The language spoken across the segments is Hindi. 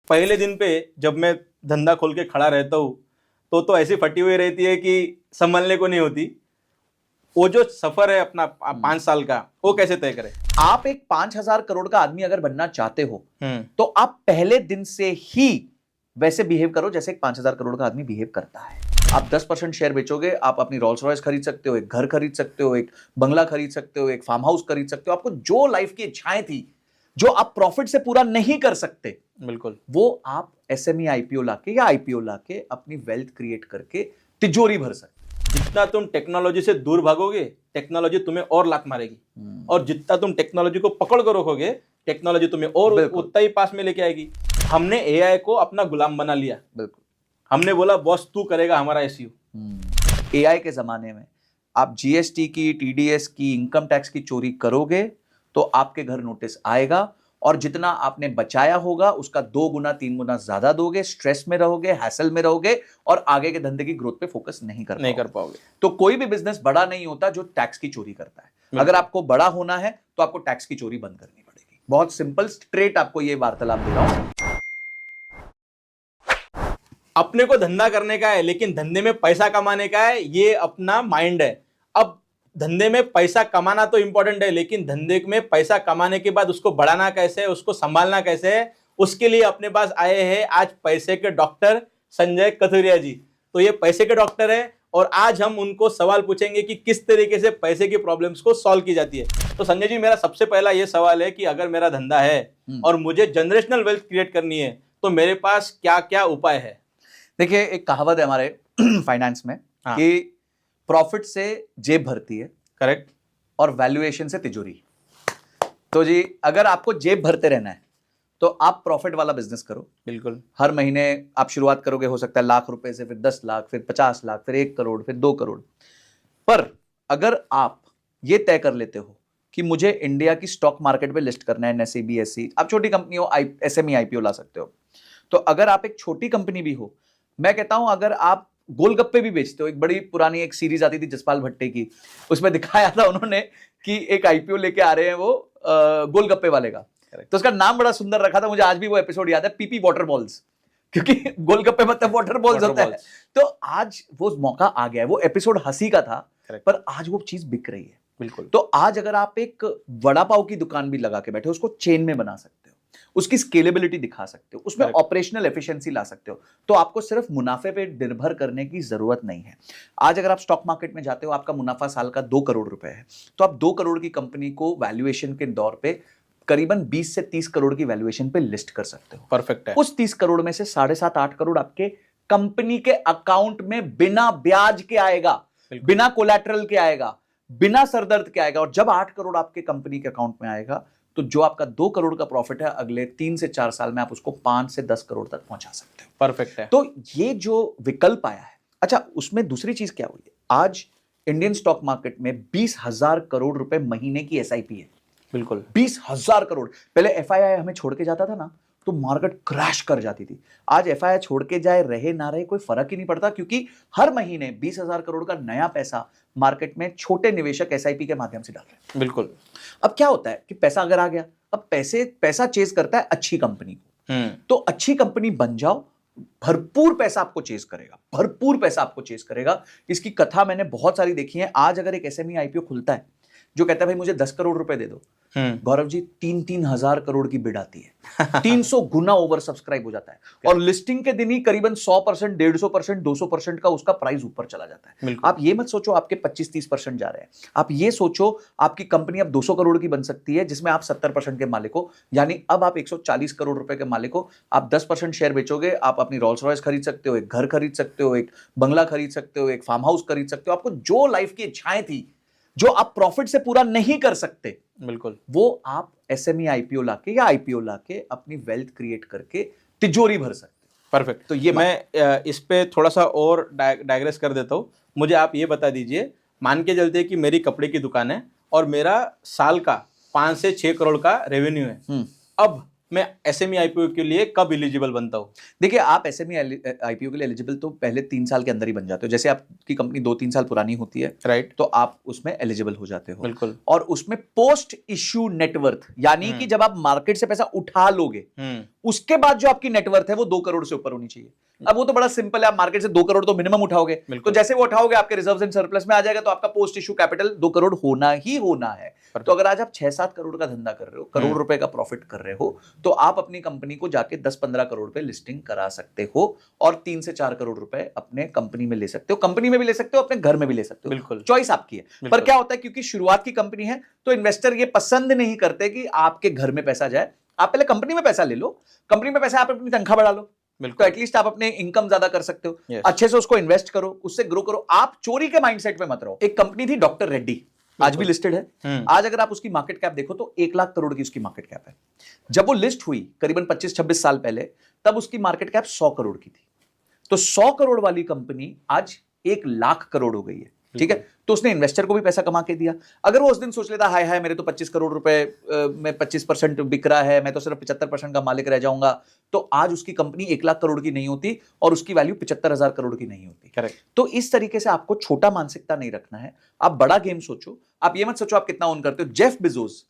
पहले दिन पे जब मैं धंधा खोल के खड़ा रहता हूँ तो ऐसी फटी हुई रहती है कि संभलने को नहीं होती। वो जो सफर है अपना 5 साल का, वो कैसे तय करें? आप एक 5,000 करोड़ का आदमी अगर बनना चाहते हो तो आप पहले दिन से ही वैसे बिहेव करो जैसे एक 5,000 करोड़ का आदमी बिहेव करता है। आप 10% शेयर बेचोगे, आप अपनी रोल्स रॉयस खरीद सकते हो, एक घर खरीद सकते हो, एक बंगला खरीद सकते हो, एक फार्म हाउस खरीद सकते हो। आपको जो लाइफ की इच्छाएं थी, जो आप प्रॉफिट से पूरा नहीं कर सकते, बिल्कुल, वो आप एसएमई आईपीओ लाके या आईपीओ लाके अपनी वेल्थ क्रिएट करके तिजोरी भर सकते। जितना तुम टेक्नोलॉजी से दूर भागोगे, टेक्नोलॉजी तुम्हें और लात मारेगी, और जितना तुम टेक्नोलॉजी को पकड़ कर रखोगे, टेक्नोलॉजी तुम्हें और उतना ही पास में लेके आएगी। हमने एआई को अपना गुलाम बना लिया। बिल्कुल, हमने बोला बॉस तू करेगा हमारा एसईओ। एआई के जमाने में आप जीएसटी की, टीडीएस की, इनकम टैक्स की चोरी करोगे तो आपके घर नोटिस आएगा, और जितना आपने बचाया होगा उसका 2 गुना 3 गुना ज्यादा दोगे, स्ट्रेस में रहोगे, हैसल में रहोगे, और आगे के धंधे की ग्रोथ पे फोकस नहीं कर पाओगे। तो कोई भी बिजनेस बड़ा नहीं होता जो टैक्स की चोरी करता है। अगर आपको बड़ा होना है तो आपको टैक्स की चोरी बंद करनी पड़ेगी। बहुत सिंपल स्ट्रेट आपको ये वार्तालाप दे रहा हूं। अपने को धंधा करने का है, लेकिन धंधे में पैसा कमाने का है, ये अपना माइंड है। अब धंधे में पैसा कमाना तो इंपॉर्टेंट है, लेकिन धंधे में पैसा कमाने के बाद उसको बढ़ाना कैसे है, उसको संभालना कैसे है, उसके लिए अपने पास आए हैं आज पैसे के डॉक्टर संजय कथुरिया जी। तो ये पैसे के डॉक्टर है, और आज हम उनको सवाल पूछेंगे कि किस तरीके से पैसे की प्रॉब्लम्स को सॉल्व की जाती है। तो संजय जी, मेरा सबसे पहला ये सवाल है कि अगर मेरा धंधा है और मुझे जनरेशनल वेल्थ क्रिएट करनी है, तो मेरे पास क्या क्या उपाय है? देखिए, एक कहावत है हमारे फाइनेंस में कि प्रॉफिट से जेब भरती है, करेक्ट, और वैल्यूएशन से तिजोरी। तो जी, अगर आपको जेब भरते रहना है तो आप प्रॉफिट वाला बिजनेस करो। बिल्कुल, हर महीने आप शुरुआत करोगे, हो सकता है लाख रुपए से, फिर 10 लाख, फिर 50 लाख, फिर 1 करोड़, फिर 2 करोड़। पर अगर आप ये तय कर लेते हो कि मुझे इंडिया की स्टॉक मार्केट पे लिस्ट करना है, एनएसई, बीएसई, आप छोटी कंपनी हो, एसएमई आईपीओ ला सकते हो। तो अगर आप एक छोटी कंपनी भी हो, मैं कहता हूं अगर आप गोलगप्पे भी बेचते हो, एक बड़ी पुरानी एक सीरीज आती थी जसपाल भट्टे की, उसमें दिखाया था उन्होंने कि एक आईपीओ लेके आ रहे हैं वो गोलगप्पे वाले का। तो उसका नाम बड़ा सुंदर रखा था, मुझे आज भी वो एपिसोड याद है, पीपी वाटर बॉल्स, क्योंकि गोलगप्पे मतलब वाटर बॉल्स होता है। तो आज वो मौका आ गया है। वो एपिसोड हंसी का था, पर आज वो चीज बिक रही है। बिल्कुल। तो आज अगर आप एक वड़ा पाव की दुकान भी लगा के बैठे हो, उसको चेन में बना सकते हो, उसकी स्केलेबिलिटी दिखा सकते हो, उसमें ऑपरेशनल एफिशिएंसी ला सकते हो, तो आपको सिर्फ मुनाफे पे निर्भर करने की जरूरत नहीं है। आज अगर आप स्टॉक मार्केट में जाते हो, आपका मुनाफा साल का 2 करोड़ रुपए है, तो आप 2 करोड़ की कंपनी को वैल्यूएशन के दौर पे करीबन 20 से 30 करोड़ की वैल्यूएशन पे लिस्ट कर सकते हो। परफेक्ट है। उस 30 करोड़ में से 7.5-8 करोड़ आपके कंपनी के अकाउंट में बिना ब्याज के आएगा, बिना कोलैटरल के आएगा, बिना सरदर्द के आएगा। और जब 8 करोड़ आपके कंपनी के अकाउंट में आएगा, तो जो आपका 2 करोड़ का प्रॉफिट है, अगले 3 से 4 साल में आप उसको 5 से 10 करोड़ तक पहुंचा सकते हो। परफेक्ट है। तो ये जो विकल्प आया है, अच्छा, उसमें दूसरी चीज क्या हुई है, आज इंडियन स्टॉक मार्केट में 20,000 करोड़ रुपए महीने की एसआईपी है। बिल्कुल, 20,000 करोड़। पहले एफआईआई हमें छोड़ के जाता था ना, तो मार्केट क्रैश कर जाती थी। आज एफआईआई छोड़ के जाए, रहे ना रहे, कोई फर्क ही नहीं पड़ता, क्योंकि हर महीने 20,000 करोड़ का नया पैसा मार्केट में छोटे निवेशक एसआईपी के माध्यम से डाल रहे हैं। बिल्कुल। अब क्या होता है कि पैसा अगर आ गया, अब पैसा चेज करता है अच्छी कंपनी को। तो अच्छी कंपनी बन जाओ, भरपूर पैसा आपको चेज करेगा, भरपूर पैसा आपको चेज करेगा। इसकी कथा मैंने बहुत सारी देखी है। आज अगर एक एसएमई आईपीओ खुलता है जो कहता है भाई मुझे 10 करोड़ रुपए दे दो, गौरव जी 3-3 हजार करोड़ की बिड आती है, 300 गुना ओवर सब्सक्राइब हो जाता है, और लिस्टिंग के दिन ही करीबन 100%, 150%, 200% का उसका प्राइस ऊपर चला जाता है। आप ये मत सोचो आपके 25-30% जा रहे हैं, आप ये सोचो आपकी कंपनी अब 200 करोड़ की बन सकती है, जिसमें आप 70% के मालिक हो, यानी अब आप 140 करोड़ रुपए के मालिक हो। आप 10% शेयर बेचोगे, आप अपनी रोल्स रॉयस खरीद सकते हो, एक घर खरीद सकते हो, एक बंगला खरीद सकते हो, एक फार्म हाउस खरीद सकते हो। आपको जो लाइफ की इच्छाएं थी, जो आप प्रॉफिट से पूरा नहीं कर सकते, बिल्कुल, वो आप एसएमई आईपीओ लाके या आईपीओ लाके अपनी वेल्थ क्रिएट करके तिजोरी भर सकते। परफेक्ट। तो ये मैं इस पे थोड़ा सा और डाइग्रेस कर देता हूँ। मुझे आप ये बता दीजिए, मान के चलते कि मेरी कपड़े की दुकान है और मेरा साल का 5 से 6 करोड़ का रेवेन्यू है। अब मैं एसएमई आईपीओ के लिए कब एलिजिबल बनता हूँ? देखिए, आप एसएमई आईपीओ के लिए एलिजिबल तो पहले 3 साल के अंदर ही बन जाते हो। जैसे आपकी कंपनी 2-3 साल पुरानी होती है, राइट, तो आप उसमें एलिजिबल हो जाते हो। बिल्कुल। और उसमें पोस्ट इश्यू नेटवर्थ, यानी कि जब आप मार्केट से पैसा उठा लोगे, उसके बाद जो आपकी नेटवर्थ है वो 2 करोड़ से ऊपर होनी चाहिए। अब वो तो बड़ा सिंपल है, आप मार्केट से 2 करोड़ तो मिनिमम उठाओगे, तो जैसे वो उठाओगे आपके रिजर्व्स एंड सरप्लस में आ जाएगा, तो आपका पोस्ट इश्यू कैपिटल 2 करोड़ होना ही होना है। तो अगर आज आप 6-7 करोड़ का धंधा कर रहे हो, करोड़ रुपए का प्रॉफिट कर रहे हो, तो आप अपनी कंपनी को जाके 10-15 करोड़ पे लिस्टिंग करा सकते हो और 3 से 4 करोड़ रुपए अपने कंपनी में ले सकते हो। कंपनी में भी ले सकते हो, अपने घर में भी ले सकते हो, बिल्कुल, चॉइस आपकी है। पर क्या होता है, क्योंकि शुरुआत की कंपनी है, तो इन्वेस्टर ये पसंद नहीं करते कि आपके घर में पैसा जाए। आप पहले कंपनी में पैसा ले लो, कंपनी में पैसा आप अपनी तनख्वाह बढ़ा लो, तो एटलीस्ट आप अपने इनकम ज्यादा कर सकते हो। Yes. अच्छे से उसको इन्वेस्ट करो, उससे ग्रो करो। आप चोरी के माइंडसेट में मत रहो। एक कंपनी थी डॉक्टर रेड्डी, आज भी लिस्टेड है। आज अगर आप उसकी मार्केट कैप देखो तो 1 लाख करोड़ की उसकी मार्केट कैप है। जब वो लिस्ट हुई करीबन 25-26 साल पहले, तब उसकी मार्केट कैप 100 करोड़ की थी। तो 100 करोड़ वाली कंपनी आज 1 लाख करोड़ हो गई है, ठीक है। तो उसने इन्वेस्टर को भी पैसा कमा के दिया। अगर वो उस दिन सोच लेता हाय हाय मेरे तो 25 करोड़ रुपए में 25% बिक रहा है, मैं तो सिर्फ 75% का मालिक रह जाऊंगा, तो आज उसकी कंपनी 1 लाख करोड़ की नहीं होती और उसकी वैल्यू 75,000 करोड़ की नहीं होती। करेक्ट। तो इस तरीके से आपको छोटा मानसिकता नहीं रखना है, आप बड़ा गेम सोचो। आप ये मत सोचो आप कितना ओन करते हो। जेफ बेजोस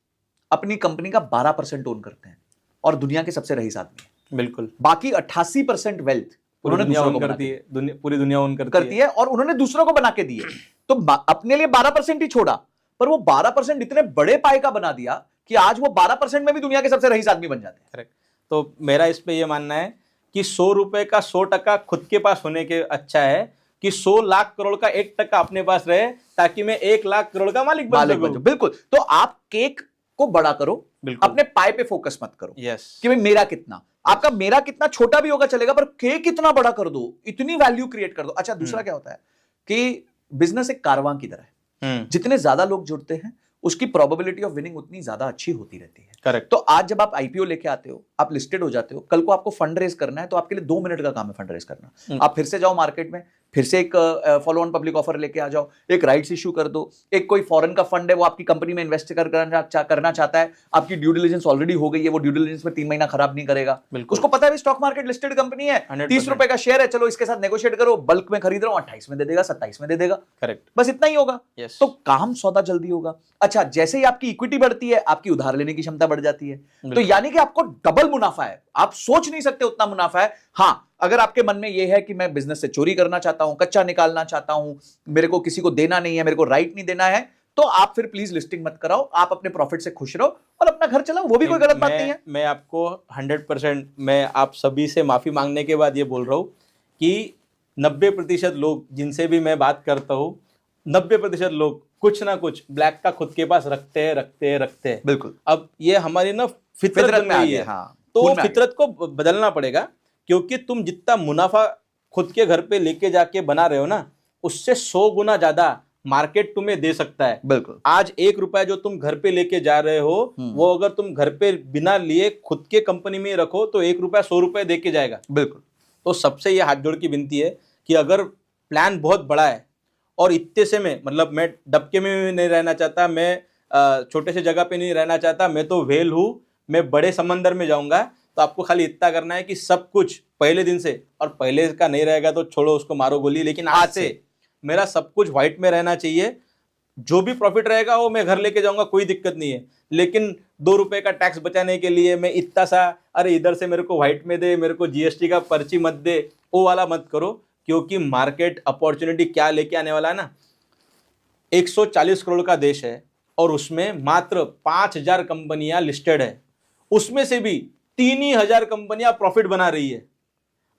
अपनी कंपनी का 12% ओन करते हैं और दुनिया के सबसे रईस आदमी है। बिल्कुल। बाकी 88% वेल्थ उन्होंने दूसरों को करती है, पूरी दुनिया ओन करती है और उन्होंने दूसरों को बना के दी है। तो अपने लिए 12% ही छोड़ा, पर वो 12% इतने बड़े पाए का बना दिया कि आज वो 12% में भी दुनिया के सबसे रईस आदमी बन जाते हैं। करेक्ट। तो मेरा इस पे ये मानना है कि 100 रुपए का 100% खुद के पास होने के अच्छा है कि 100 लाख करोड़ का 1% अपने पास रहे, ताकि मैं 1 लाख करोड़ का मालिक बन सकूं। बिल्कुल। तो आप केक को बड़ा करो, अपने पाए पे फोकस मत करो। यस। कि भाई मेरा कितना, आपका मेरा कितना छोटा भी होगा चलेगा, पर केक इतना बड़ा कर दो, इतनी वैल्यू क्रिएट कर दो। अच्छा, दूसरा क्या होता है कि बिजनेस एक कारवां की तरह है। जितने ज्यादा लोग जुड़ते हैं उसकी प्रोबेबिलिटी ऑफ विनिंग उतनी ज्यादा अच्छी होती रहती है। करेक्ट। तो आज जब आप आईपीओ लेके आते हो, आप लिस्टेड हो जाते हो, कल को आपको फंड रेज करना है, तो आपके लिए 2 मिनट का काम है फंड रेज करना। आप फिर से जाओ मार्केट में, फिर से एक फॉलो ऑन पब्लिक ऑफर लेके आ जाओ, एक राइट्स इश्यू कर दो। एक कोई फॉरेन का फंड है, वो आपकी कंपनी में इन्वेस्ट करना चाहता है, आपकी ड्यू डिलिजेंस ऑलरेडी हो गई है, वो ड्यू डिलिजेंस में 3 महीना खराब नहीं करेगा। उसको पता है स्टॉक मार्केट लिस्टेड कंपनी है, 30 रुपए का शेयर है, चलो इसके साथ नेगोशिएट करो, बल्क में खरीद रहा हूं, 28 में दे देगा, 27 में दे देगा। करेक्ट। बस इतना ही होगा। yes. तो काम सौदा जल्दी होगा। अच्छा, जैसे ही आपकी इक्विटी बढ़ती है, आपकी उधार लेने की क्षमता बढ़ जाती है। तो यानी कि आपको डबल मुनाफा है, आप सोच नहीं सकते उतना मुनाफा है। हाँ, अगर आपके मन में यह है कि मैं बिजनेस से चोरी करना चाहता हूं, कच्चा निकालना चाहता हूं, मेरे को किसी को देना नहीं है, मेरे को राइट नहीं देना है, तो आप फिर प्लीज लिस्टिंग मत कराओ। आप अपने प्रॉफिट से खुश रहो और अपना घर चलाओ, वो भी कोई गलत बात नहीं है। मैं आपको 100% मैं आप सभी से माफी मांगने के बाद ये बोल रहा हूं कि 90% लोग जिनसे भी मैं बात करता हूं, 90% लोग कुछ ना कुछ ब्लैक का खुद के पास रखते हैं। बिल्कुल। अब ये हमारी ना फितरत में आई है। हाँ, तो फितरत को बदलना पड़ेगा, क्योंकि तुम जितना मुनाफा खुद के घर पे लेके जाके बना रहे हो ना, उससे 100 गुना ज्यादा मार्केट तुम्हें दे सकता है। बिल्कुल। आज 1 रुपया जो तुम घर पे लेके जा रहे हो, वो अगर तुम घर पे बिना लिए खुद के कंपनी में रखो तो 1 रुपया 100 रुपए दे के जाएगा। बिल्कुल। तो सबसे ये हाथ जोड़ की विनती है कि अगर प्लान बहुत बड़ा है और इतने से में, मतलब मैं डबके में भी नहीं रहना चाहता, मैं छोटे से जगह पे नहीं रहना चाहता, मैं तो व्हेल हूँ, मैं बड़े समंदर में जाऊंगा, तो आपको खाली इतना करना है कि सब कुछ पहले दिन से, और पहले का नहीं रहेगा तो छोड़ो, उसको मारो गोली, लेकिन आज से मेरा सब कुछ व्हाइट में रहना चाहिए। जो भी प्रॉफिट रहेगा वो मैं घर लेके जाऊंगा, कोई दिक्कत नहीं है, लेकिन 2 रुपए का टैक्स बचाने के लिए मैं इतना सा, अरे इधर से मेरे को व्हाइट में दे, मेरे को जीएसटी का पर्ची मत दे, वो वाला मत करो। क्योंकि मार्केट अपॉर्चुनिटी क्या लेके आने वाला है ना, 140 करोड़ का देश है और उसमें मात्र 5,000 कंपनियां लिस्टेड है, उसमें से भी 3,000 कंपनियां प्रॉफिट बना रही है।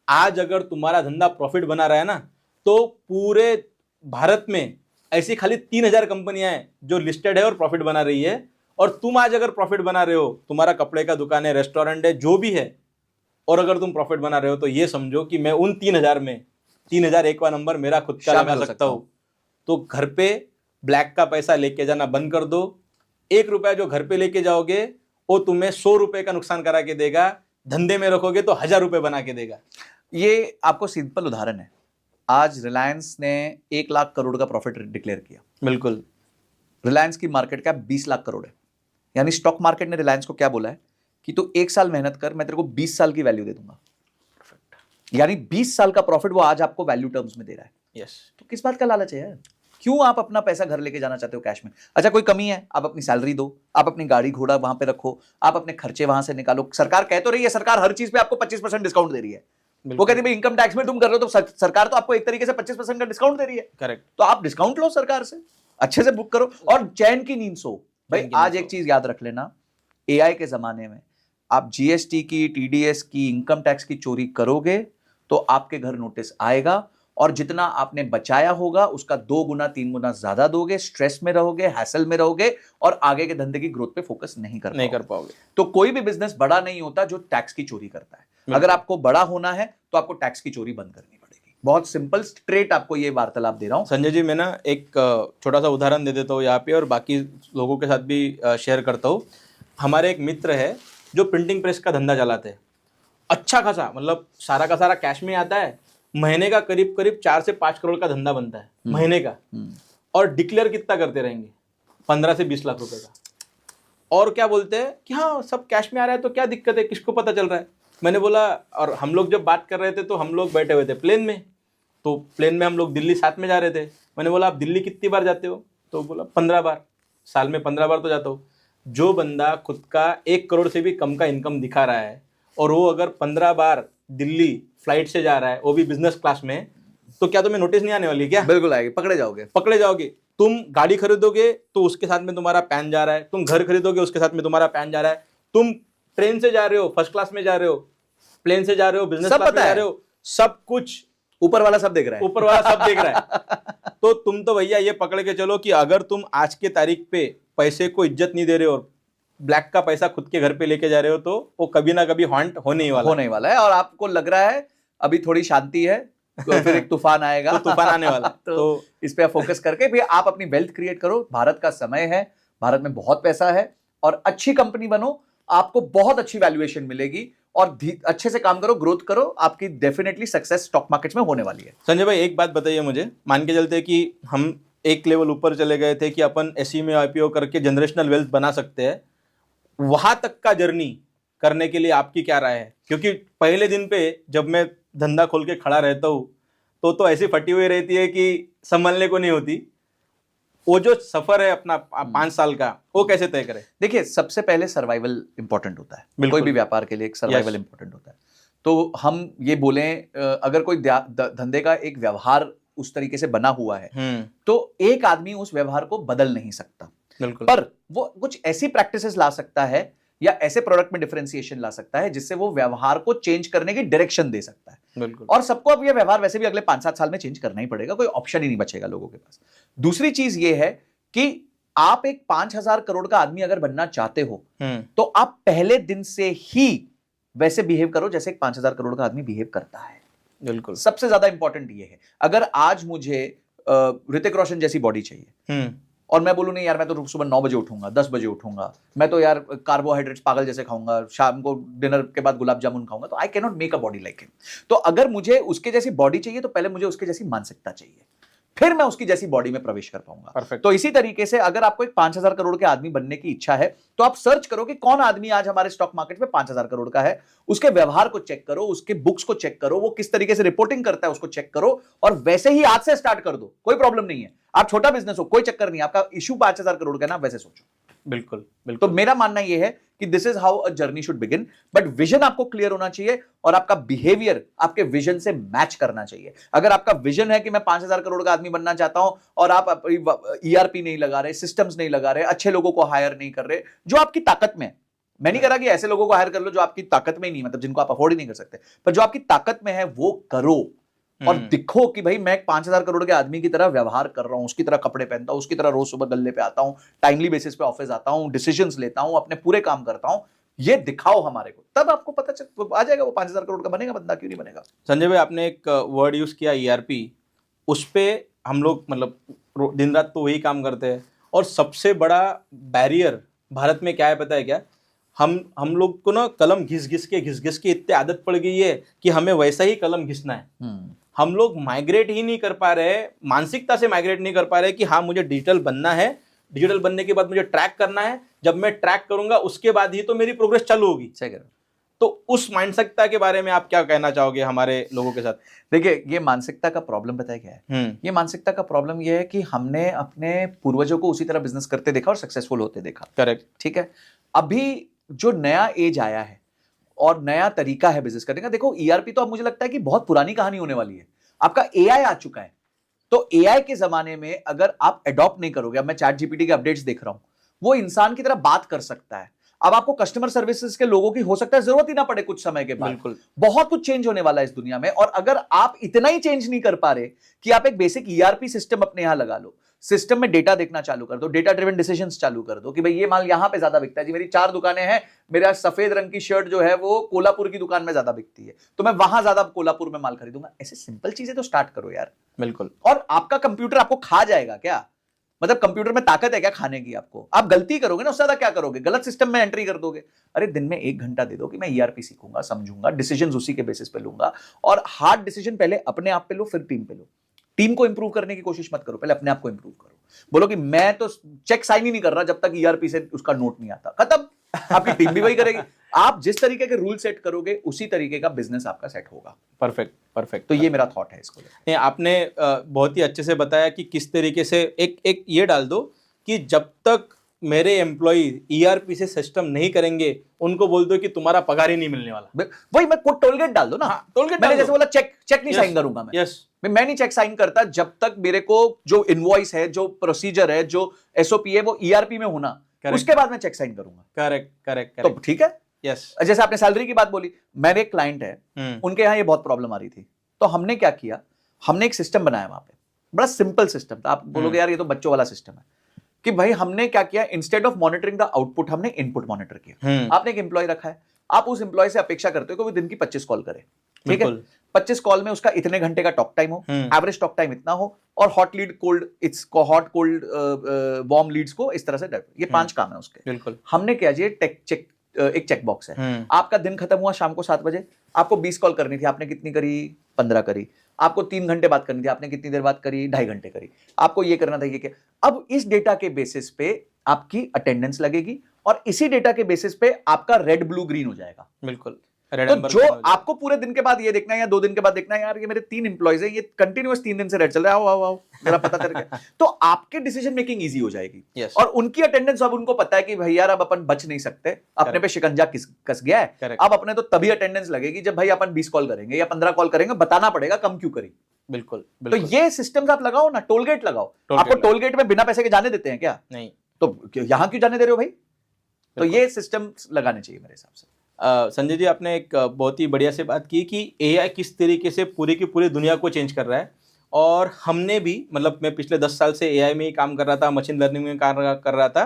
आज अगर तुम्हारा धंधा प्रॉफिट बना रहा है ना, तो पूरे भारत में ऐसी खाली 3,000 कंपनियां हैं जो लिस्टेड है और प्रॉफिट बना रही है। और तुम आज अगर प्रॉफिट बना रहे हो, तुम्हारा कपड़े का दुकान है, रेस्टोरेंट है, जो भी है, और अगर तुम प्रॉफिट बना रहे हो, तो ये समझो कि मैं उन 3,000 में 3,001वां नंबर मेरा खुद का लगा सकता हूं। तो घर पे ब्लैक का पैसा लेके जाना बंद कर दो। 1 रुपया जो घर पे लेके जाओगे वो तुम्हें 100 रुपए का नुकसान करा के देगा, धंधे में रखोगे तो 1,000 रुपए बना के देगा। ये आपको सिंपल उदाहरण है, आज रिलायंस ने 1 लाख करोड़ का प्रॉफिट डिक्लेयर किया। बिल्कुल। रिलायंस की मार्केट कैप 20 लाख करोड़ है। यानी स्टॉक मार्केट ने रिलायंस को क्या बोला है कि तू 1 साल मेहनत कर, मैं तेरे को 20 साल की वैल्यू दे दूंगा। यानी 20 साल का प्रॉफिट वो आज आपको वैल्यू टर्म्स में दे रहा है। यस। तो किस बात का लालच है यार? क्यों आप अपना पैसा घर लेके जाना चाहते हो कैश में? अच्छा कोई कमी है, आप अपनी सैलरी दो, आप अपनी गाड़ी घोड़ा वहां पे रखो, आप अपने खर्चे वहां से निकालो। सरकार कह तो रही है, सरकार हर चीज पे आपको 25% डिस्काउंट दे रही है। वो कहती है भाई इनकम टैक्स में तुम कर रहे हो तो सरकार तो आपको एक तरीके से 25% का डिस्काउंट दे रही है। करेक्ट। तो आप डिस्काउंट लो सरकार से, अच्छे से बुक करो और चैन की नींद सो। भाई आज एक चीज याद रख लेना, एआई के जमाने में आप जीएसटी की, टीडीएस की, इनकम टैक्स की चोरी करोगे तो आपके घर नोटिस आएगा और जितना आपने बचाया होगा उसका 2 गुना 3 गुना ज्यादा दोगे, स्ट्रेस में रहोगे, हैसल में रहोगे और आगे के धंधे की ग्रोथ पे फोकस नहीं कर पाओगे। तो कोई भी बिजनेस बड़ा नहीं होता जो टैक्स की चोरी करता है। अगर आपको बड़ा होना है तो आपको टैक्स की चोरी बंद करनी पड़ेगी। बहुत सिंपल स्ट्रेट आपको ये वार्तालाप दे रहा हूं। संजय जी, मैं ना एक छोटा सा उदाहरण दे देता हूँ यहाँ पे और बाकी लोगों के साथ भी शेयर करता हूँ। हमारे एक मित्र है जो प्रिंटिंग प्रेस का धंधा चलाते हैं, अच्छा खासा, मतलब सारा का सारा कैश में आता है। महीने का करीब करीब 4 से 5 करोड़ का धंधा बनता है महीने का। और डिक्लेयर कितना करते रहेंगे? 15 से 20 लाख रुपए का। और क्या बोलते हैं कि हाँ सब कैश में आ रहा है तो क्या दिक्कत है, किसको पता चल रहा है। मैंने बोला, और हम लोग जब बात कर रहे थे तो हम लोग बैठे हुए थे प्लेन में, तो प्लेन में हम लोग दिल्ली साथ में जा रहे थे। मैंने बोला आप दिल्ली कितनी बार जाते हो? तो बोला 15 बार, साल में 15 बार तो जाता हूँ। जो बंदा खुद का 1 करोड़ से भी कम का इनकम दिखा रहा है और वो अगर 15 बार दिल्ली फ्लाइट से जा रहा है, वो भी बिजनेस क्लास में, तो क्या तुम्हें नोटिस नहीं आने वाली क्या? बिल्कुल आएगी, पकड़े जाओगे। तुम गाड़ी खरीदोगे तो उसके साथ में तुम्हारा पैन जा रहा है, तुम घर खरीदोगे उसके साथ में तुम्हारा पैन जा रहा है, तुम ट्रेन से जा रहे हो, फर्स्ट क्लास में जा रहे हो, प्लेन से जा रहे हो, बिजनेस क्लास में जा रहे हो, सब कुछ ऊपर वाला सब देख रहा है। तो तुम तो भैया ये पकड़ के चलो कि अगर तुम आज के तारीख पे पैसे को इज्जत नहीं दे रहे हो, ब्लैक का पैसा खुद के घर पे लेके जा रहे हो, तो वो कभी ना कभी हॉन्ट होने ही वाला है। और आपको लग रहा है अभी थोड़ी शांति है तो फिर एक तूफान आएगा। तो तूफान आने वाला। तो इस पे फोकस करके भी आप अपनी वेल्थ क्रिएट करो। भारत का समय है, भारत में बहुत पैसा है और अच्छी कंपनी बनो, आपको बहुत अच्छी वैल्यूएशन मिलेगी और अच्छे से काम करो, ग्रोथ करो, आपकी डेफिनेटली सक्सेस स्टॉक मार्केट में होने वाली है। संजय भाई एक बात बताइए मुझे, मान के चलते कि हम एक लेवल ऊपर चले गए थे कि अपन एसई में आईपीओ करके जनरेशनल वेल्थ बना सकते हैं, वहां तक का जर्नी करने के लिए आपकी क्या राय है? क्योंकि पहले दिन पे जब मैं धंधा खोल के खड़ा रहता हूँ तो ऐसी फटी हुई रहती है कि संभलने को नहीं होती। वो जो सफर है अपना 5 साल का, वो कैसे तय करें? देखिए सबसे पहले सर्वाइवल इंपॉर्टेंट होता है, कोई भी व्यापार के लिए एक सर्वाइवल इंपॉर्टेंट होता है। तो हम ये बोलें अगर कोई धंधे का एक व्यवहार उस तरीके से बना हुआ है तो एक आदमी उस व्यवहार को बदल नहीं सकता, पर वो कुछ ऐसी प्रैक्टिसेस ला सकता है या ऐसे प्रोडक्ट में डिफरेंशिएशन ला सकता है जिससे वो व्यवहार को चेंज करने की डायरेक्शन दे सकता है। और सबको अब ये व्यवहार वैसे भी अगले 5-7 साल में चेंज करना ही पड़ेगा, कोई ऑप्शन ही नहीं बचेगा लोगों के पास। दूसरी चीज ये है कि आप एक 5,000 करोड़ का आदमी अगर बनना चाहते हो तो आप पहले दिन से ही वैसे बिहेव करो जैसे एक 5,000 करोड़ का आदमी बिहेव करता है। बिल्कुल, सबसे ज्यादा इंपॉर्टेंट ये है। अगर आज मुझे ऋतिक रोशन जैसी बॉडी चाहिए और मैं बोलूं नहीं यार मैं तो सुबह 9 बजे उठूंगा, 10 बजे उठूंगा, मैं तो यार कार्बोहाइड्रेट्स पागल जैसे खाऊंगा, शाम को डिनर के बाद गुलाब जामुन खाऊंगा, तो I can not make a body like him. तो अगर मुझे उसके जैसी बॉडी चाहिए तो पहले मुझे उसके जैसी मानसिकता चाहिए, फिर मैं उसकी जैसी बॉडी में प्रवेश कर पाऊंगा। तो इसी तरीके से अगर आपको एक 5,000 करोड़ के आदमी बनने की इच्छा है तो आप सर्च करो कि कौन आदमी आज हमारे स्टॉक मार्केट में 5,000 करोड़ का है, उसके व्यवहार को चेक करो, उसके बुक्स को चेक करो, वो किस तरीके से रिपोर्टिंग करता है उसको चेक करो और वैसे ही आज से स्टार्ट कर दो, कोई प्रॉब्लम नहीं है। आप छोटा बिजनेस हो कोई चक्कर नहीं, आपका इशू 5,000 करोड़ का ना, वैसे सोचो। बिल्कुल। तो मेरा मानना यह है कि this is how a journey should begin, but vision आपको क्लियर होना चाहिए और आपका बिहेवियर आपके विजन से मैच करना चाहिए। अगर आपका विजन है कि मैं 5,000 करोड़ का आदमी बनना चाहता हूं और आप ईआरपी नहीं लगा रहे, सिस्टम्स नहीं लगा रहे, अच्छे लोगों को हायर नहीं कर रहे जो आपकी ताकत में है, मैं नहीं कह रहा कि ऐसे लोगों को हायर कर लो जो आपकी ताकत में ही नहीं, मतलब जिनको आप अफोर्ड ही नहीं कर सकते, पर जो आपकी ताकत में है वो करो और दिखो कि भाई मैं 5,000 करोड़ के आदमी की तरह व्यवहार कर रहा हूं, उसकी तरह कपड़े पहनता हूं, उसकी तरह रोज सुबह गल्ले पे आता हूं, टाइमली बेसिस पे ऑफिस आता हूं, डिसीजंस लेता हूं, अपने पूरे काम करता हूं। ये दिखाओ हमारे को, तब आपको पता चल आ जाएगा वो 5,000 करोड़ का बनेगा बंदा, क्यों नहीं बनेगा। संजय भाई आपने एक वर्ड यूज किया ईआरपी, उस पे हम लोग मतलब दिन रात तो वही काम करते हैं और सबसे बड़ा बैरियर भारत में क्या है पता है क्या? हम लोग को ना कलम घिस घिस के इतनी आदत पड़ गई है कि हमें वैसा ही कलम घिसना है। हम लोग माइग्रेट ही नहीं कर पा रहे, मानसिकता से माइग्रेट नहीं कर पा रहे कि हाँ मुझे डिजिटल बनना है डिजिटल बनने के बाद मुझे ट्रैक करना है, जब मैं ट्रैक करूंगा उसके बाद ही तो मेरी प्रोग्रेस चालू होगी। सही कह रहे हो। तो उस मानसिकता के बारे में आप क्या कहना चाहोगे हमारे लोगों के साथ? देखिए, ये मानसिकता का प्रॉब्लम पता है क्या है? ये मानसिकता का प्रॉब्लम ये है कि हमने अपने पूर्वजों को उसी तरह बिजनेस करते देखा और सक्सेसफुल होते देखा। करेक्ट। ठीक है, अभी जो नया एज आया है और नया तरीका है बिजनेस करने का, देखो ईआरपी तो अब मुझे लगता है कि बहुत पुरानी कहानी होने वाली है। आपका एआई आ चुका है, तो एआई के जमाने में अगर आप अडॉप्ट नहीं करोगे, अब मैं चैट जीपीटी के अपडेट्स देख रहा हूं, वो इंसान की तरह बात कर सकता है। अब आपको कस्टमर सर्विसेज के लोगों की हो सकता है जरूरत ही ना पड़े कुछ समय के बाद। बिल्कुल। बहुत कुछ चेंज होने वाला है इस दुनिया में, और अगर आप इतना ही चेंज नहीं कर पा रहे कि आप एक बेसिक ईआरपी सिस्टम अपने यहां लगा लो, सिस्टम में डेटा देखना चालू कर दो, डेटा ड्रिवन डिसीजंस चालू कर दो कि भाई ये माल यहां पे ज्यादा बिकता है जी, मेरी 4 दुकानें हैं, मेरा सफेद रंग की शर्ट जो है वो कोल्हापुर की दुकान में ज्यादा बिकती है, तो मैं वहां ज्यादा कोल्हापुर में माल खरीदूंगा। ऐसे सिंपल चीजें तो स्टार्ट करो यार। बिल्कुल। और आपका कंप्यूटर आपको खा जाएगा क्या? मतलब कंप्यूटर में ताकत है क्या खाने की? आपको, आप गलती करोगे ना, उससे ज्यादा क्या करोगे? गलत सिस्टम में एंट्री कर दोगे। अरे दिन में 1 घंटा दे दो कि मैं ईआरपी सीखूंगा, समझूंगा, डिसीजन उसी के बेसिस पे लूंगा, और हार्ड डिसीजन पहले अपने आप पे लो, फिर टीम पे लो। टीम को इंप्रूव करने की कोशिश मत करो, पहले अपने आप को इंप्रूव करो। बोलो कि मैं तो चेक साइन ही नहीं कर रहा जब तक ईआरपी से उसका नोट नहीं आता, खत्म। आपकी टीम भी वही करेगी। आप जिस तरीके के रूल सेट करोगे उसी तरीके का बिजनेस आपका सेट होगा। Perfect, perfect. तो ये मेरा थॉट है इसको। नहीं, आपने बहुत ही अच्छे से बताया कि किस तरीके से एक ये डाल दो कि जब तक मेरे एम्प्लॉय ईआरपी से सिस्टम नहीं करेंगे, उनको बोल दो कि तुम्हारा पगार ही नहीं मिलने वाला। वही मैं टोलगेट डाल दो ना। हाँ, टोलगेट मैंने जैसे बोला चेक नहीं साइन करूंगा मैं। यस। मैं नहीं चेक साइन करता जब तक मेरे को जो इनवॉइस है, जो प्रोसीजर है, जो एसओपी है, वो ईआरपी में होना, उसके बाद मैं चेक साइन करूंगा। Correct, correct. तो ठीक है। यस। जैसे आपने सैलरी की बात बोली, मेरे एक क्लाइंट है, उनके यहाँ ये बहुत प्रॉब्लम आ रही थी, तो हमने क्या किया, हमने एक सिस्टम बनाया वहां पे, बड़ा सिंपल सिस्टम था। आप बोलोगे यार ये तो बच्चों वाला सिस्टम है, कि भाई हमने क्या किया, instead of monitoring the output हमने इनपुट मॉनिटर किया। आपने एक एम्प्लॉय रखा है, आप उस एम्प्लॉय से अपेक्षा करते हो कि वो दिन की 25 कॉल करे, ठीक है? 25 कॉल में उसका इतने घंटे का टॉक टाइम हो, एवरेज टॉक टाइम इतना हो, और hot lead cold, hot cold warm leads को इस तरह से, ये 5 काम है उसके। बिल्कुल। हमने क्या, ये एक चेक बॉक्स है। आपका दिन खत्म हुआ शाम को 7 बजे, आपको 20 कॉल करनी थी, आपने कितनी करी? 15 करी। आपको 3 घंटे बात करनी थी, आपने कितनी देर बात करी? 2.5 घंटे करी। आपको ये करना था, ये क्या? अब इस डेटा के बेसिस पे आपकी अटेंडेंस लगेगी, और इसी डेटा के बेसिस पे आपका रेड ब्लू ग्रीन हो जाएगा। बिल्कुल। तो जो आपको पूरे दिन के बाद ये देखना है या 2 दिन के बाद देखना है, यार ये मेरे 3 एम्प्लॉइज हैं, ये कंटिन्यूअस 3 दिन से रेड चल रहा है, आओ मेरा पता करके, तो आपके डिसीजन मेकिंग इजी हो जाएगी। yes. और उनकी अटेंडेंस, अब उनको पता है कि भाई यार अब अपन बच नहीं सकते, अपने पे शिकंजा कस गया है। अब अपने तो तभी अटेंडेंस लगेगी जब भाई अपन 20 कॉल करेंगे या 15 कॉल करेंगे, बताना पड़ेगा कम क्यों करी। बिल्कुल। तो ये सिस्टम्स आप लगाओ ना, टोलगेट लगाओ। आपको टोलगेट में बिना पैसे के जाने देते हैं क्या? नहीं। तो यहां क्यों जाने दे रहे हो भाई? तो ये सिस्टम लगाने चाहिए मेरे हिसाब से। संजय जी, आपने एक बहुत ही बढ़िया से बात की कि एआई किस तरीके से पूरी की पूरी दुनिया को चेंज कर रहा है। और हमने भी, मतलब मैं पिछले 10 साल से एआई में ही काम कर रहा था, मशीन लर्निंग में काम कर रहा था,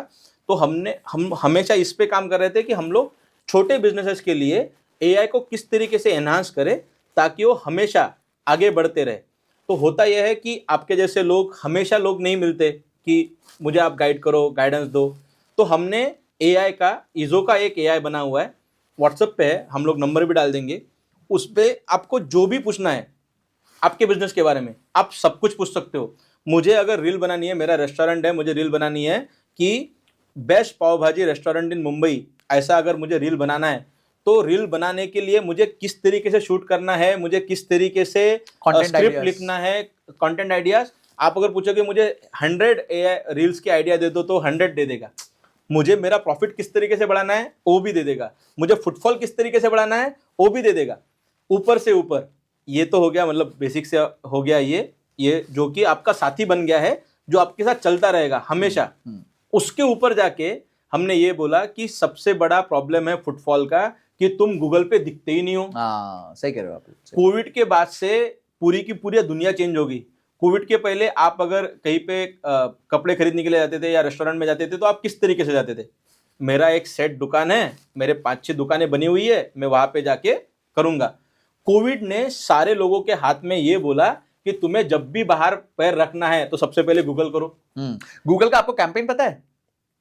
तो हम हमेशा इस पे काम कर रहे थे कि हम लोग छोटे बिजनेसेस के लिए एआई को किस तरीके से एनहांस करें ताकि वो हमेशा आगे बढ़ते रहे। तो होता यह है कि आपके जैसे लोग, हमेशा लोग नहीं मिलते कि मुझे आप गाइड करो, गाइडेंस दो। तो हमने एआई का, ईजो का एक एआई बना हुआ है, व्हाट्सएप पे है, हम लोग नंबर भी डाल देंगे। उस पर आपको जो भी पूछना है आपके बिजनेस के बारे में, आप सब कुछ पूछ सकते हो। मुझे अगर रील बनानी है, मेरा रेस्टोरेंट है, मुझे रील बनानी है कि बेस्ट पाव भाजी रेस्टोरेंट इन मुंबई, ऐसा अगर मुझे रील बनाना है, तो रील बनाने के लिए मुझे किस तरीके से शूट करना है, मुझे किस तरीके से स्क्रिप्ट लिखना है, कंटेंट आइडियाज। आप अगर पूछोगे मुझे 100 एआई रील्स के आइडिया दे दो, तो 100 दे देगा। मुझे मेरा प्रॉफिट किस तरीके से बढ़ाना है, वो भी दे देगा। मुझे फुटफॉल किस तरीके से बढ़ाना है, वो भी दे देगा। ऊपर से ऊपर, ये तो हो गया, मतलब बेसिक से हो गया ये जो कि आपका साथी बन गया है, जो आपके साथ चलता रहेगा हमेशा। उसके ऊपर जाके हमने ये बोला कि सबसे बड़ा प्रॉब्लम है फुटफॉल का, कि तुम गूगल पे दिखते ही नहीं हो। सही कह रहे हो आप। कोविड के बाद से पूरी की पूरी दुनिया चेंज होगी। कोविड के पहले आप अगर कहीं पे कपड़े खरीदने के लिए जाते थे या रेस्टोरेंट में जाते थे, तो आप किस तरीके से जाते थे? मेरा एक सेट दुकान है, मेरे 5-6 दुकानें बनी हुई है, मैं वहां पे जाके करूंगा। कोविड ने सारे लोगों के हाथ में ये बोला कि तुम्हें जब भी बाहर पैर रखना है तो सबसे पहले गूगल करो। गूगल का आपको कैंपेन पता है?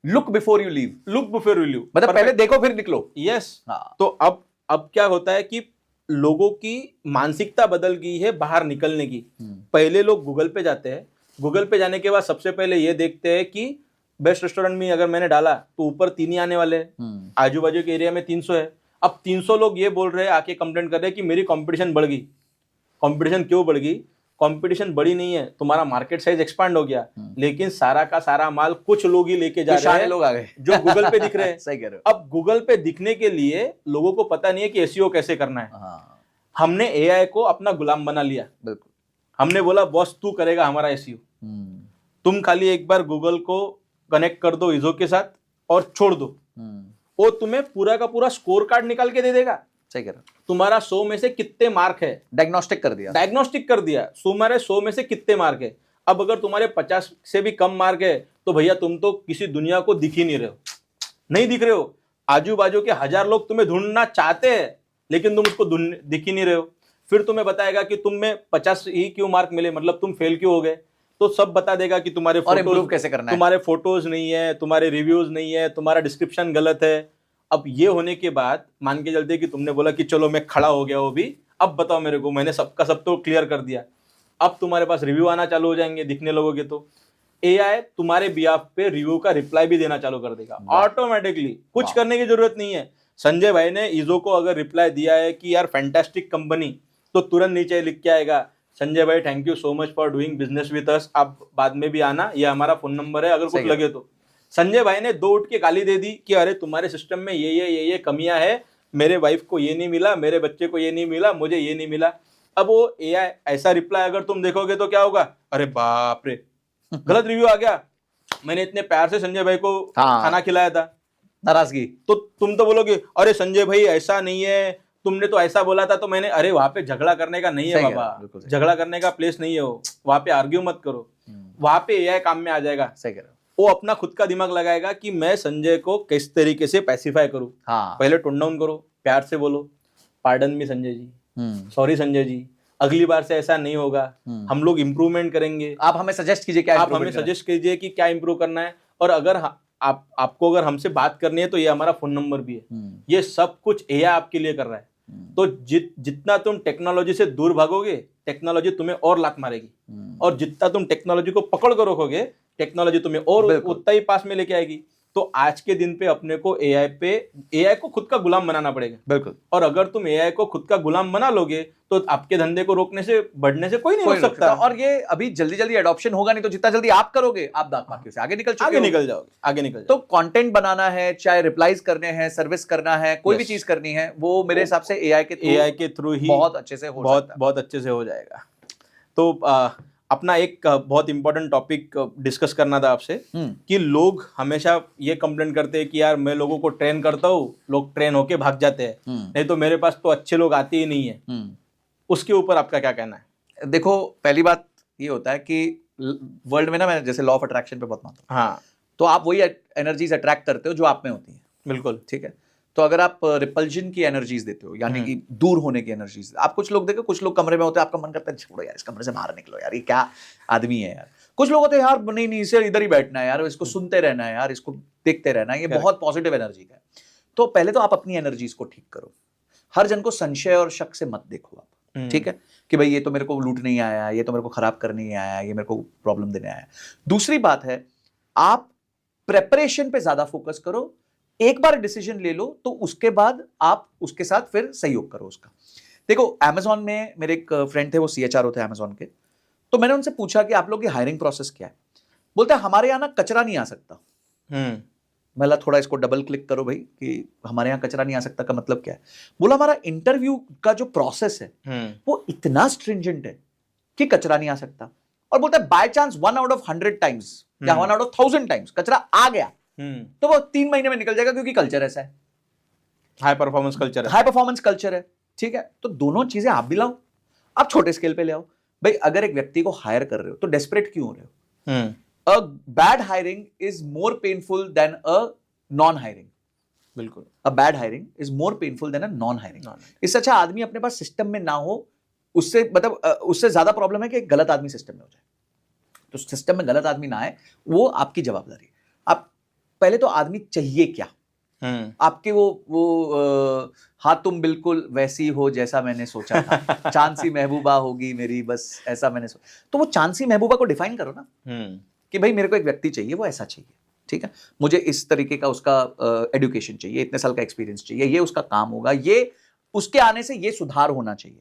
Look before you leave. Look before you leave, मतलब पहले देखो फिर निकलो। यस। तो अब क्या होता है कि लोगों की मानसिकता बदल गई है बाहर निकलने की। पहले लोग गूगल पे जाते हैं, गूगल पे जाने के बाद सबसे पहले ये देखते हैं कि बेस्ट रेस्टोरेंट में अगर मैंने डाला तो ऊपर 3 ही आने वाले हैं, आजू बाजू के एरिया में 300 है। अब 300 लोग ये बोल रहे हैं, आके कंप्लेंट कर रहे हैं कि मेरी कंपटीशन बढ़ गई। कंपटीशन क्यों बढ़ गई? कंपटीशन बड़ी नहीं है, तुम्हारा मार्केट साइज एक्सपांड हो गया, लेकिन सारा का सारा माल कुछ लोग ही लेके जा रहे हैं, लोग आ गए जो गूगल पे दिख रहे हैं। सही कह रहे हो। अब गूगल पे दिखने के लिए लोगों को पता नहीं है कि एसईओ कैसे करना है। हमने एआई को अपना गुलाम बना लिया। बिल्कुल। हमने बोला बॉस तू करेगा हमारा एसईओ, तुम खाली एक बार गूगल को कनेक्ट कर दो इजो के साथ और छोड़ दो, वो तुम्हें पूरा का पूरा स्कोर कार्ड निकाल के दे देगा। सही कह रहे हो। तुम्हारा 100 में से कितने मार्क है, डायग्नोस्टिक कर दिया। डायग्नोस्टिक कर दिया, तुम्हारे 100 में से कितने मार्क है। अब अगर तुम्हारे 50 से भी कम मार्क है तो भैया तुम तो किसी दुनिया को दिख ही नहीं रहे हो, नहीं दिख रहे हो। आजू बाजू के 1000 लोग तुम्हें ढूंढना चाहते हैं, लेकिन तुम उसको दिख ही नहीं रहे हो। फिर तुम्हें बताएगा कि तुम में 50 ही क्यों मार्क मिले, मतलब तुम फेल क्यों हो गए। तो सब बता देगा कि तुम्हारे फोटोज कैसे करना है, तुम्हारे फोटोज नहीं है, तुम्हारे रिव्यूज नहीं है, तुम्हारा डिस्क्रिप्शन गलत है। अब ये होने के बाद मान के चलते कि तुमने बोला कि चलो मैं खड़ा हो गया वो भी, अब बताओ मेरे को, मैंने सबका सब तो क्लियर कर दिया। अब तुम्हारे पास रिव्यू आना चालू हो जाएंगे, दिखने लगोगे तो एआई तुम्हारे बिहाफ पे रिव्यू का रिप्लाई भी देना चालू कर देगा ऑटोमेटिकली, कुछ करने की जरूरत नहीं है। संजय भाई ने इजो को अगर रिप्लाई दिया है कि यार फैंटास्टिक कंपनी, तो तुरंत नीचे लिख के आएगा, संजय भाई thank you so much for doing business with us, आप बाद में भी आना, ये हमारा फोन नंबर है अगर कुछ लगे तो। संजय भाई ने 2 उठ के गाली दे दी कि अरे तुम्हारे सिस्टम में ये कमियां है, मेरे वाइफ को ये नहीं मिला, मेरे बच्चे को ये नहीं मिला, मुझे ये नहीं मिला। अब वो एआई ऐसा रिप्लाई अगर तुम देखोगे तो क्या होगा, अरे बाप रे गलत रिव्यू आ गया, मैंने इतने प्यार से संजय भाई को खाना खिलाया था, नाराजगी। तो तुम तो बोलोगे अरे संजय भाई ऐसा नहीं है, तुमने तो ऐसा बोला था। तो मैंने, अरे वहां पे झगड़ा करने का नहीं है बाबा, झगड़ा करने का प्लेस नहीं है वो, वहां पे आर्ग्यू मत करो, वहां पे एआई काम में आ जाएगा। सही कह रहे हो। वो अपना खुद का दिमाग लगाएगा कि मैं संजय को किस तरीके से पैसिफाई करूं। पहले टोन डाउन करो, प्यार से बोलो, pardon me Sanjay ji, sorry Sanjay ji, अगली बार से ऐसा नहीं होगा, हम लोग इंप्रूवमेंट करेंगे, आप हमें सजेस्ट कीजिए क्या, आप हमें सजेस्ट कीजिए कि क्या इंप्रूव करना है। और अगर आपको अगर हमसे बात करनी है तो ये हमारा फोन नंबर भी है। ये सब कुछ एआई आपके लिए कर रहा है। तो जितना तुम टेक्नोलॉजी से दूर भागोगे, टेक्नोलॉजी तुम्हें और लात मारेगी, और जितना तुम टेक्नोलॉजी को पकड़ कर रखोगे, टेक्नोलॉजी तुम्हें और उतना ही पास में लेके आएगी। तो आज के दिन पे अपने को एआई को खुद का गुलाम बनाना पड़ेगा। बिल्कुल। और अगर तुम एआई को खुद का गुलाम बना लोगे तो आपके धंधे को रोकने से, बढ़ने से कोई नहीं रोक सकता। और ये अभी जल्दी जल्दी एडॉप्शन होगा नहीं, तो जितना जल्दी आप करोगे आप दांत मार से आगे निकल जाओगे। तो कंटेंट बनाना है, चाहे रिप्लाईज करने हैं, सर्विस करना है, कोई भी चीज करनी है, वो मेरे हिसाब से एआई के थ्रू ही बहुत अच्छे से बहुत अच्छे से हो जाएगा। तो अपना एक बहुत इंपॉर्टेंट टॉपिक डिस्कस करना था आपसे कि लोग हमेशा ये कंप्लेंट करते हैं कि यार मैं लोगों को ट्रेन करता हूँ, लोग ट्रेन होके भाग जाते हैं, नहीं तो मेरे पास तो अच्छे लोग आते ही नहीं है। उसके ऊपर आपका क्या कहना है? देखो, पहली बात ये होता है कि वर्ल्ड में ना, मैं जैसे लॉ ऑफ अट्रैक्शन पे बहुत मानता हूँ। हाँ, तो आप वही एनर्जीज अट्रैक्ट करते हो जो आप में होती है। बिल्कुल ठीक है। तो अगर आप रिपल्जन की एनर्जीज देते हो, यानी कि दूर होने की एनर्जीज, आप कुछ लोग देखो, कुछ लोग कमरे में होते हैं, आपका मन करता है छोड़ो यार इस कमरे से बाहर निकलो यार, ये क्या आदमी है यार। कुछ लोग होते हैं यार नहीं इसे इधर ही बैठना है यार, इसको सुनते रहना है यार, इसको देखते रहना है, ये बहुत पॉजिटिव एनर्जी है। तो पहले तो आप अपनी एनर्जीज को ठीक करो। हर जन को संशय और शक से मत देखो आप, ठीक है, कि भाई ये तो मेरे को लूटने ही आया, ये तो मेरे को खराब करने ही आया, ये मेरे को प्रॉब्लम देने आया। दूसरी बात है, आप प्रेपरेशन पे ज्यादा फोकस करो। एक बार डिसीजन ले लो तो उसके बाद आप उसके साथ फिर सहयोग करो उसका। देखो, अमेज़न में मेरे एक फ्रेंड थे, वो सीएचआरओ थे अमेज़न के। तो मैंने उनसे पूछा कि आप लोग की हायरिंग प्रोसेस क्या है। बोलते हैं हमारे यहाँ ना कचरा नहीं आ सकता। मैं थोड़ा इसको डबल क्लिक करो भाई कि हमारे यहाँ कचरा नहीं आ सकता का मतलब क्या है। बोला हमारा इंटरव्यू का जो प्रोसेस है वो इतना स्ट्रिंजेंट है कि कचरा नहीं आ सकता। और बोलता है by chance 1 out of 100 times या 1 out of 1000 टाइम्स कचरा आ गया तो वो 3 महीने में निकल जाएगा, क्योंकि कल्चर ऐसा है, हाई परफॉर्मेंस कल्चर है, हाई परफॉर्मेंस कल्चर है। ठीक है, तो दोनों चीजें आप भी लाओ, आप छोटे स्केल पे ले आओ भाई। अगर एक व्यक्ति को हायर कर रहे हो तो डेस्परेट क्यों हो रहे हो? A bad hiring is more painful than a non hiring. बिल्कुल, a bad hiring is more painful than a non hiring. इससे अच्छा आदमी अपने पास सिस्टम में ना हो, उससे मतलब उससे ज्यादा प्रॉब्लम है कि गलत आदमी सिस्टम में हो जाए। तो सिस्टम में गलत आदमी ना आए, वो आपकी जवाबदारी है। आप पहले तो आदमी चाहिए क्या, आपके वो हाँ तुम बिल्कुल वैसी हो जैसा मैंने सोचा था, चांद सी महबूबा होगी मेरी, बस ऐसा मैंने सोचा। तो वो चांद सी महबूबा को डिफाइन करो ना, कि भाई मेरे को एक व्यक्ति चाहिए, वो ऐसा चाहिए। ठीक है, मुझे इस तरीके का उसका एजुकेशन चाहिए, इतने साल का एक्सपीरियंस चाहिए, ये उसका काम होगा, ये उसके आने से ये सुधार होना चाहिए।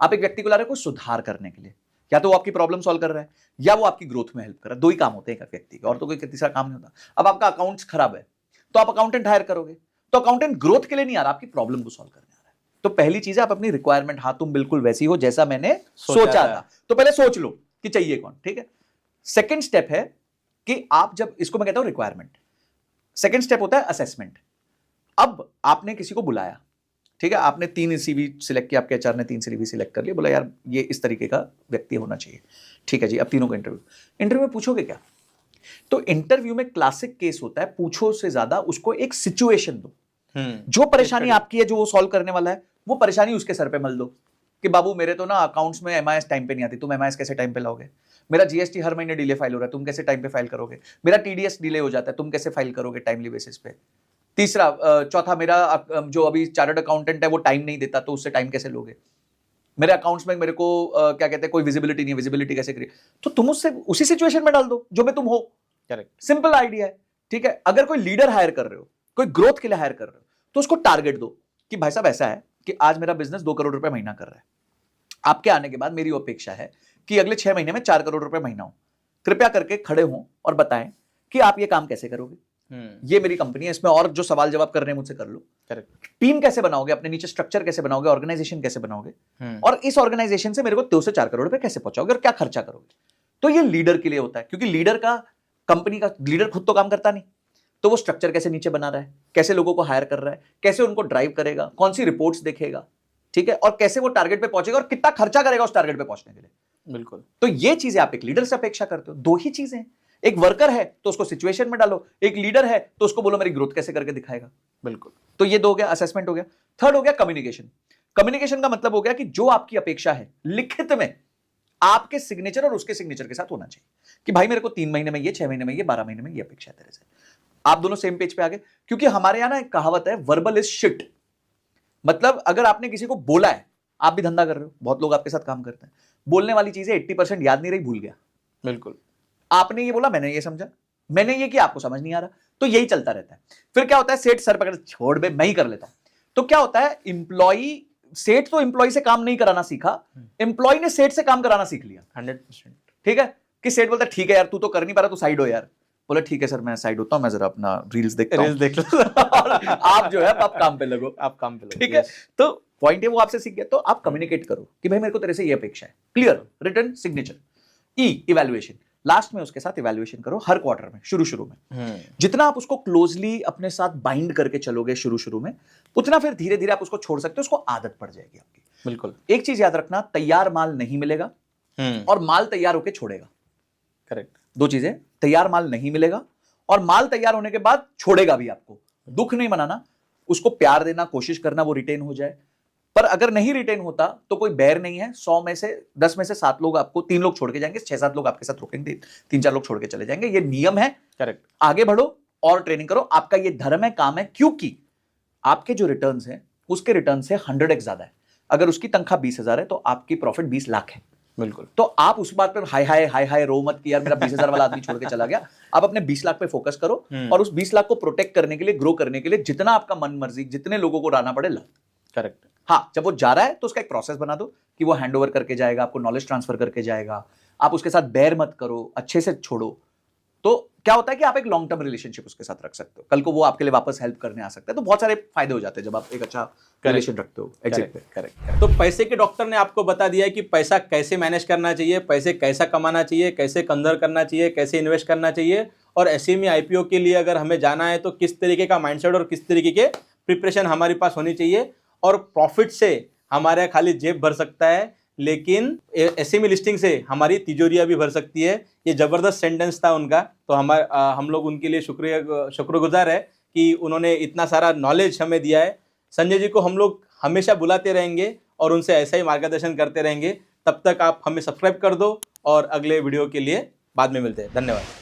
आप एक व्यक्ति को ला रहे हो कोई सुधार करने के लिए, या तो वो आपकी प्रॉब्लम सॉल्व कर रहा है या वो आपकी ग्रोथ में हेल्प कर रहा है। दो ही काम होते हैं एक व्यक्ति के, और तो कोई तीसरा काम नहीं होता। अब आपका अकाउंट्स खराब है तो आप अकाउंटेंट हायर करोगे, तो अकाउंटेंट ग्रोथ के लिए नहीं आ रहा, आपकी प्रॉब्लम को सॉल्व करने आ रहा है। तो पहली चीज है आप अपनी रिक्वायरमेंट, हाँ तुम बिल्कुल वैसी हो जैसा मैंने सोचा था, तो पहले सोच लो कि चाहिए कौन, ठीक है। सेकेंड स्टेप है कि आप जब, इसको मैं कहता हूं रिक्वायरमेंट, सेकेंड स्टेप होता है असेसमेंट। अब आपने किसी को बुलाया, ठीक है, आपने 3 सीवी सिलेक्ट किया, आपके एचआर ने 3 सीवी सिलेक्ट कर लिया, बोला यार ये इस तरीके का व्यक्ति होना चाहिए, ठीक है जी। अब तीनों का इंटरव्यू में पूछोगे क्या? तो इंटरव्यू में क्लासिक केस होता है, पूछो से ज्यादा उसको एक सिचुएशन दो, जो परेशानी आपकी है जो वो सॉल्व करने वाला है, वो परेशानी उसके सर पे मल दो कि बाबू मेरे तो ना अकाउंट्स में एमआईएस टाइम पे नहीं आती, तुम एमआईएस कैसे टाइम पे लाओगे? मेरा जीएसटी हर महीने डिले फाइल हो रहा है, तुम कैसे टाइम पे फाइल करोगे? मेरा टीडीएस डिले हो जाता है, तुम कैसे फाइल करोगे टाइमली बेसिस पे? तीसरा, चौथा, मेरा जो अभी चार्टर्ड अकाउंटेंट है वो टाइम नहीं देता, तो उससे टाइम कैसे लोगे? मेरे अकाउंट्स में मेरे को क्या कहते हैं, कोई विजिबिलिटी नहीं है, विजिबिलिटी कैसे करिए? तो तुम उससे उसी सिचुएशन में डाल दो जो में तुम हो। करेक्ट, सिंपल आइडिया है, ठीक है। अगर कोई लीडर हायर कर रहे हो, कोई ग्रोथ के लिए हायर कर रहे हो, तो उसको टारगेट दो कि भाई साहब ऐसा है कि आज मेरा बिजनेस 2 करोड़ रुपए महीना कर रहा है, आपके आने के बाद मेरी अपेक्षा है कि अगले 6 महीने में 4 करोड़ रुपए महीना हो। कृपया करके खड़े हों और बताएं कि आप ये काम कैसे करोगे। ये मेरी कंपनी है, इसमें और जो सवाल जवाब कर रहे हैं मुझसे कर लो। करेक्ट, टीम कैसे बनाओगे, अपने नीचे स्ट्रक्चर कैसे बनाओगे, ऑर्गेनाइजेशन कैसे बनाओगे, और इस ऑर्गेनाइजेशन से मेरे को 2 से 4 करोड़ रुपए कैसे पहुंचाओगे और क्या खर्चा करोगे। तो ये लीडर के लिए होता है, क्योंकि लीडर का, कंपनी का लीडर खुद तो काम करता नहीं, तो वो स्ट्रक्चर कैसे नीचे बना रहा है, कैसे लोगों को हायर कर रहा है, कैसे उनको ड्राइव करेगा, कौन सी रिपोर्ट्स देखेगा, ठीक है, और कैसे वो टारगेट पे पहुंचेगा और कितना खर्चा करेगा उस टारगेट पे पहुंचने के लिए। बिल्कुल। तो ये चीजें आप एक लीडर से अपेक्षा करते हो। 2 ही चीजें हैं, एक वर्कर है तो उसको सिचुएशन में डालो, एक लीडर है तो उसको बोलो मेरी ग्रोथ कैसे करके दिखाएगा। बिल्कुल। तो ये 2 हो गया, असेसमेंट हो गया। थर्ड हो गया कम्युनिकेशन। कम्युनिकेशन का मतलब हो गया कि जो आपकी अपेक्षा है लिखित में आपके सिग्नेचर और उसके सिग्नेचर के साथ होना चाहिए कि भाई मेरे को 3 महीने में ये, 6 महीने में ये, 12 महीने में ये अपेक्षा है तेरे से। आप दोनों सेम पेज पे आ गए, क्योंकि हमारे यहां ना एक कहावत है, वर्बल इज शिट। मतलब अगर आपने किसी को बोला है, आप भी धंधा कर रहे हो, बहुत लोग आपके साथ काम करते हैं, बोलने वाली चीजें 80% याद नहीं रही, भूल गया। बिल्कुल। आपने ये बोला, मैंने ये समझा, मैंने ये किया, आपको समझ नहीं आ रहा, तो यही चलता रहता है। फिर क्या होता है, सेठ सर पकड़, छोड़ बे मैं ही कर लेता हूं। तो क्या होता है, एम्प्लॉई, सेठ तो एम्प्लॉय से काम नहीं कराना सीखा, एम्प्लॉय ने सेठ से काम कराना सीख लिया। 100%। ठीक है, कि सेठ बोलता ठीक है यार, तू तो कर नहीं पा रहा, तू साइड हो यार। बोला ठीक है सर, मैं साइड होता हूं, मैं जरा अपना रील्स देखता हूं। रील्स देख लो। आप जो है आप काम पे लगो, आप काम पे लगो। ठीक है। तो पॉइंट है वो आपसे सीख गया, तो आप कम्युनिकेट करो कि भाई मेरे को तेरे से ये अपेक्षा है, clear, return, signature. Evaluation, last में उसके साथ इवैल्यूएशन करो हर क्वार्टर में, शुरू में। जितना आप उसको क्लोजली अपने साथ बाइंड करके चलोगे शुरू में, उतना फिर धीरे धीरे आप उसको छोड़ सकते हो, उसको आदत पड़ जाएगी आपकी। बिल्कुल। एक चीज याद रखना, तैयार माल नहीं मिलेगा और माल तैयार होके छोड़ेगा। करेक्ट। 2 चीजें, तैयार माल नहीं मिलेगा और माल तैयार होने के बाद छोड़ेगा भी आपको। दुख नहीं मनाना, उसको प्यार देना, कोशिश करना वो रिटेन हो जाए। पर अगर नहीं रिटेन होता तो कोई बैर नहीं है, 100 में से 10 में से 7 लोग आपको, 3 लोग छोड़ के जाएंगे, 6-7 लोग आपके साथ रुकेंगे, 3-4 लोग छोड़ के चले जाएंगे। ये नियम है। करेक्ट। आगे बढ़ो और ट्रेनिंग करो, आपका ये धर्म है, काम है, क्योंकि आपके जो रिटर्न्स हैं उसके रिटर्न से 100x ज्यादा है। अगर उसकी तनख्वाह 20,000 है तो आपकी प्रॉफिट 20 लाख है। बिल्कुल। तो आप उस बात पर हाय रो मत कि यार मेरा 20,000 वाला आदमी छोड़ के चला गया। आप अपने 20 लाख पे फोकस करो और उस 20 लाख को प्रोटेक्ट करने के लिए, ग्रो करने के लिए जितना आपका मन मर्जी, जितने लोगों को लाना पड़े ला। करेक्ट। हाँ, जब वो जा रहा है तो उसका एक प्रोसेस बना दो कि वो हैंडओवर करके जाएगा, आपको नॉलेज ट्रांसफर करके जाएगा। आप उसके साथ बैर मत करो, अच्छे से छोड़ो। तो क्या होता है कि आप एक लॉन्ग टर्म रिलेशनशिप उसके साथ रख सकते हो, कल को वो आपके लिए वापस हेल्प करने आ सकता है। तो बहुत सारे फायदे हो जाते हैं जब आप एक अच्छा रिलेशन रखते हो। करेक्ट। तो पैसे के डॉक्टर ने आपको बता दिया है कि पैसा कैसे मैनेज करना चाहिए, पैसे कैसा कमाना चाहिए, कैसे कंजर्व करना चाहिए, कैसे इन्वेस्ट करना चाहिए, और एसएमई आईपीओ के लिए अगर हमें जाना है तो किस तरीके का माइंडसेट और किस तरीके के प्रिपरेशन हमारे पास होनी चाहिए। और प्रॉफिट से हमारे खाली जेब भर सकता है, लेकिन एसएमई लिस्टिंग से हमारी तिजोरियां भी भर सकती है। ये जबरदस्त सेंटेंस था उनका, तो हम लोग उनके लिए शुक्रगुजार है कि उन्होंने इतना सारा नॉलेज हमें दिया है। संजय जी को हम लोग हमेशा बुलाते रहेंगे और उनसे ऐसा ही मार्गदर्शन करते रहेंगे। तब तक आप हमें सब्सक्राइब कर दो और अगले वीडियो के लिए बाद में मिलते हैं। धन्यवाद।